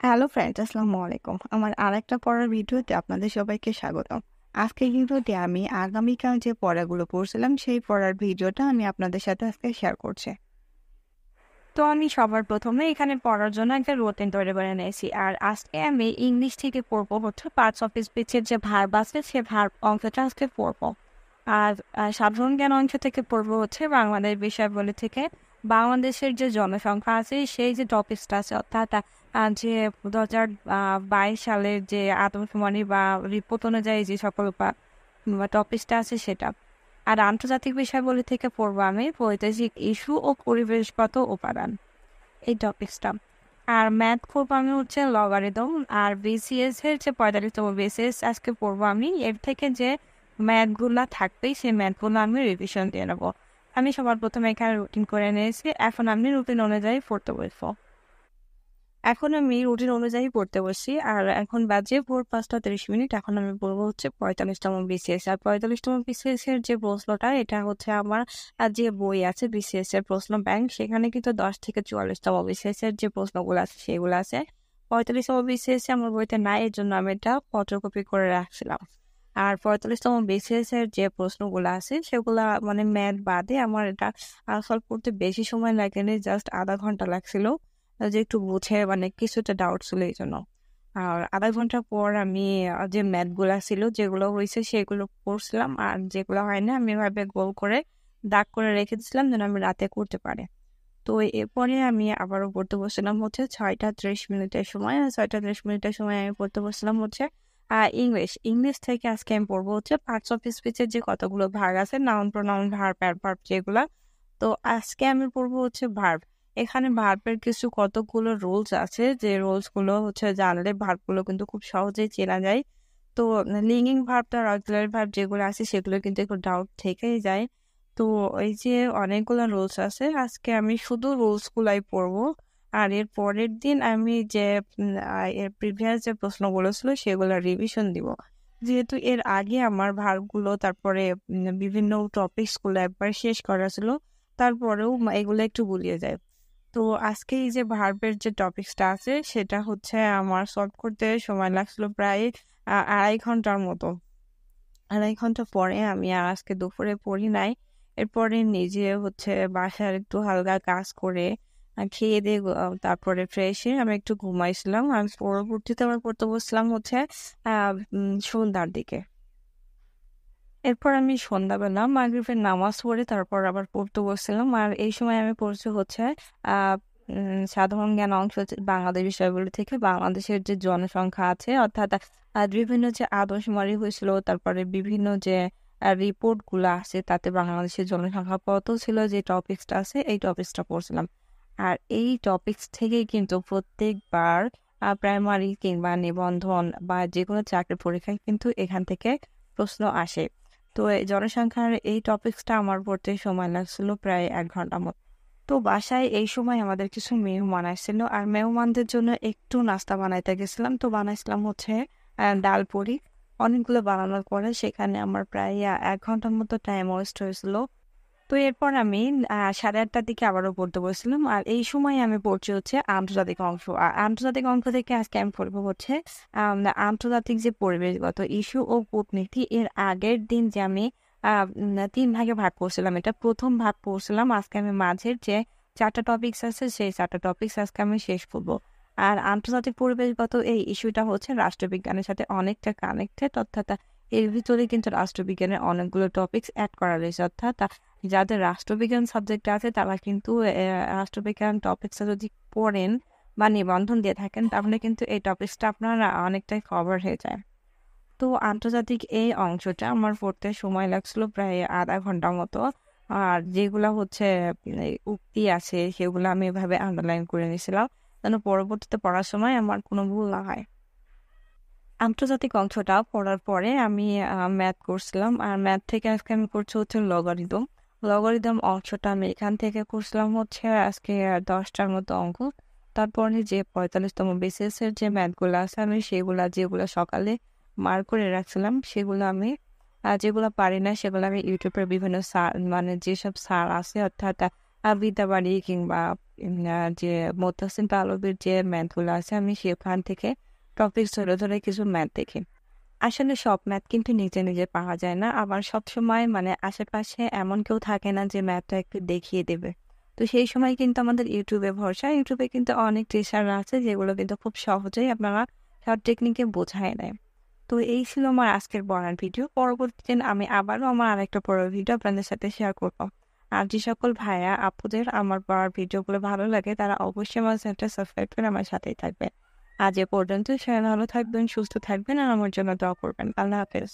Hello friends, আসসালামু আলাইকুম। আমার আরেকটা পড়ার ভিডিওতে আপনাদের সবাইকে স্বাগতম। আজকে ভিডিওতে আমি আগামীকাল যে পড়াগুলো পড়ছিলাম সেই পড়ার ভিডিওটা আমি আপনাদের সাথে আজকে শেয়ার করছি। তো আমি সবার প্রথমে এখানে পড়ার জন্য একটা রুটিন তৈরি করে নিয়েছি। আর আজকে আমি ইংলিশ থেকে পড়বো হচ্ছে পার্টস অফ স্পিচের যে ভার্ব আছে সে ভার্ব অংশটা আজকে পড়বো। আর সাধারণ জ্ঞান অংশ থেকে পড়বো হচ্ছে বাংলাদেশ বিষয়াবলী থেকে বাংলাদেশের যে জনসংখ্যা আছে সেই যে টপিকসটা আছে, অর্থাৎ যে 2022 সালের যে আদমশুমারি বা রিপোর্ট অনুযায়ী যে সকল টপিকসটা আছে সেটা। আর আন্তর্জাতিক বিষয়াবলী থেকে পড়বো আমি বৈদেশিক ইস্যু ও পরিবেশগত উপাদান, এই টপিকসটা। আর ম্যাথ করবো আমি হচ্ছে লগারিদম। আর বিসিএস এর যে 45তম বিসিএস আজকে পড়বো আমি, এর থেকে যে ম্যাথগুলা থাকবেই সেই ম্যাথগুলো আমি রিভিশন দিয়ে নেবো। আমি সবার প্রথমে এখানে রুটিন করে নিয়েছি, এখন আমি রুটিন অনুযায়ী পড়তে বসবো। এখন আমি রুটিন অনুযায়ী পড়তে বসছি আর এখন বাজে ভোর 5:30। এখন আমি পড়বো হচ্ছে 45তম বিসিএস। আর 45তম বিসিএস এর যে প্রশ্নটা, এটা হচ্ছে আমার যে বই আছে বিসিএস এর প্রশ্ন ব্যাংক, সেখানে কিন্তু 10 থেকে 44তম বিসিএস এর যে প্রশ্নগুলো আছে সেগুলো আছে। 45তম বিসিএস আমার বইতে নাই, এর জন্য আমি এটা ফটোকপি করে রাখছিলাম। আর 45তম বিসিএস এর যে প্রশ্নগুলো আছে সেগুলা মানে ম্যাথ বাদে আমার এটা সলভ করতে বেশি সময় লাগেনি, জাস্ট আধা ঘন্টা লাগছিল, যে একটু বুঝে মানে কিছুটা ডাউট ছিল এই জন্য। আর আধা ঘন্টা পর আমি যে ম্যাথ গুলা ছিল যেগুলো হয়েছে সেগুলো করছিলাম, আর যেগুলো হয় না আমি এভাবে গোল করে দাগ করে রেখে দিয়েছিলাম যেন আমি রাতে করতে পারে। তো এরপরে আমি আবারও পড়তে বসছিলাম হচ্ছে 6:30 সময়। আর 6:30 সময় আমি পড়তে বসছিলাম হচ্ছে ইংলিশ। ইংলিশ থেকে আজকে আমি পড়বো হচ্ছে পার্টস অফ স্পিচের যে কতগুলো ভাগ আছে, নাউন প্রোনাউন ভার্ব অ্যাডভার্ব যেগুলা। তো আজকে আমি পড়বো হচ্ছে ভার্ব। এখানে ভার্বের কিছু কতগুলো রুলস আছে, যে রুলস গুলো হচ্ছে জানলে ভার্বগুলো কিন্তু খুব সহজেই চেনা যায়। তো লিঙ্কিং ভার্ব আর অক্সিলারি ভার্ব যেগুলো আছে সেগুলো কিন্তু একটু ডাউট থেকেই যায়। তো এই যে অনেকগুলো রুলস আছে, আজকে আমি শুধু রুলস গুলাই পড়বো। আর এর পরের দিন আমি যে এর প্রিভিয়াস যে প্রশ্নগুলো ছিল সেগুলো রিভিশন দিব। যেহেতু এর আগে আমার ভার্বগুলো তারপরে বিভিন্ন টপিকস গুলো একবার শেষ করা ছিল, তারপরেও এগুলো একটু গুলিয়ে যায়। তো আজকে এই যে ভার্বের যে টপিকসটা আছে সেটা হচ্ছে আমার সলভ করতে সময় লাগছিল প্রায় 2.5 ঘন্টার মতো। 2.5 ঘন্টা পরে আমি আর আজকে দুপুরে পড়ি নাই। এরপরে নিজে হচ্ছে বাসার একটু হালকা কাজ করে খেয়ে দিয়ে তারপরে ফ্রেশ হয়ে আমি একটু ঘুমাইছিলাম। আর পরবর্তীতে আবার পড়তে বসলাম হচ্ছে সন্ধ্যার দিকে। এরপর আমি সন্ধ্যাবেলা মাগরিবের নামাজ পড়ে তারপর আবার পড়তে বসছিলাম। আর এই সময় আমি পড়ছি হচ্ছে আহ সাধারণ জ্ঞান অংশ বাংলাদেশ বিষয়গুলো থেকে বাংলাদেশের যে জনসংখ্যা আছে, অর্থাৎ বিভিন্ন যে আদমশুমারি হয়েছিল, তারপরে বিভিন্ন যে রিপোর্ট গুলা আছে তাতে বাংলাদেশের জনসংখ্যা কত ছিল যে টপিকসটা আছে এই টপিকসটা পড়ছিলাম। আর এই টপিকস থেকেই কিন্তু প্রত্যেকবার প্রাইমারি কিংবা নিবন্ধন বা যে কোনো চাকরির পরীক্ষায় কিন্তু এখান থেকে প্রশ্ন আসে। তো এই জনসংখ্যার এই টপিকসটা আমার পড়তে সময় লাগছিল প্রায় 1 ঘন্টা মতো। তো বাসায় এই সময় আমাদের কিছু মেহমান আসছিল, আর মেহমানদের জন্য একটু নাস্তা বানাইতে গেছিলাম। তো বানাইছিলাম হচ্ছে ডাল পুরি। অনেকগুলো বানানোর পরে সেখানে আমার প্রায় 1 ঘন্টার মতো টাইম ওয়েস্ট হয়েছিল। তো এরপর আমি 8:30টার দিকে আবারও পড়তে বসছিলাম। আর এই সময় আমি পড়ছি হচ্ছে আন্তর্জাতিক অংশ। আর আন্তর্জাতিক অংশ থেকে আজকে আমি পড়বো হচ্ছে আন্তর্জাতিক যে পরিবেশগত ইস্যু ও কূটনীতি। এর আগের দিন যে আমি 3 ভাগে ভাগ করছিলাম, এটা প্রথম ভাগ পড়ছিলাম। আজকে আমি মাঝের যে 4টা টপিকস আছে সেই 4টা টপিকস আজকে আমি শেষ করবো। আর আন্তর্জাতিক পরিবেশগত এই ইস্যুটা হচ্ছে রাষ্ট্রবিজ্ঞানের সাথে অনেকটা কানেক্টেড, অর্থাৎ এর ভিতরে কিন্তু রাষ্ট্রবিজ্ঞানের অনেকগুলো টপিকস অ্যাড করা রয়েছে। অর্থাৎ যাদের রাষ্ট্রবিজ্ঞান সাবজেক্ট আছে তারা কিন্তু রাষ্ট্রবিজ্ঞান টপিকসটা যদি পড়েন বা নিবন্ধন দিয়ে থাকেন তাহলে কিন্তু এই টপিকসটা আপনার অনেকটাই কভার হয়ে যায়। তো আন্তর্জাতিক এই অংশটা আমার পড়তে সময় লাগছিল প্রায় আধা ঘন্টা মতো। আর যেগুলা হচ্ছে উক্তি আছে সেগুলো আমি এভাবে আন্ডারলাইন করে নিয়েছিলাম যেন পরবর্তীতে পড়ার সময় আমার কোনো ভুল না হয়। আন্তর্জাতিক অংশটা পড়ার পরে আমি ম্যাথ করছিলাম। আর ম্যাথ থেকে আজকে আমি করছি হচ্ছে লগারিদম। লগারিদম অংশটা আমি এখান থেকে করছিলাম হচ্ছে আজকে 10টার মতো অঙ্ক। তারপরে যে 45তম বিসিএস এর যে ম্যাথগুলো আছে আমি সেগুলা যেগুলো সকালে মার্ক করে রাখছিলাম সেগুলো আমি যেগুলো পারি না সেগুলো আমি ইউটিউবের বিভিন্ন স্যার মানে যেসব স্যার আছে, অর্থাৎ বিদ্যাবাড়ি কিংবা যে মুত্তাসিম পাহলভির যে ম্যাথগুলো আছে আমি সেখান থেকে টপিক ধরে ধরে কিছু ম্যাথ দেখি। আসলে সব ম্যাথ কিন্তু নিজে নিজে পাওয়া যায় না। আবার সবসময় মানে আশেপাশে এমন কেউ থাকে না যে ম্যাথটা একটু দেখিয়ে দেবে। তো সেই সময় কিন্তু আমাদের ইউটিউবে ভরসা। ইউটিউবে কিন্তু অনেক টিচাররা আছে যেগুলো কিন্তু খুব সহজেই আপনারা সব টেকনিকে বোঝায় দেয়। তো এই ছিল আমার আজকের পড়ার ভিডিও। পরবর্তী দিন আমি আবারও আমার আরেকটা পড়ার ভিডিও আপনাদের সাথে শেয়ার করব। আর যে সকল ভাইয়া আপুদের আমার পড়ার ভিডিওগুলো ভালো লাগে তারা অবশ্যই আমার চ্যানেলটা সাবস্ক্রাইব করে আমার সাথেই থাকবে। আজ এ পর্যন্ত সবাই ভালো থাকবেন, সুস্থ থাকবেন আর আমার জন্য দোয়া করবেন। আল্লাহ হাফেজ।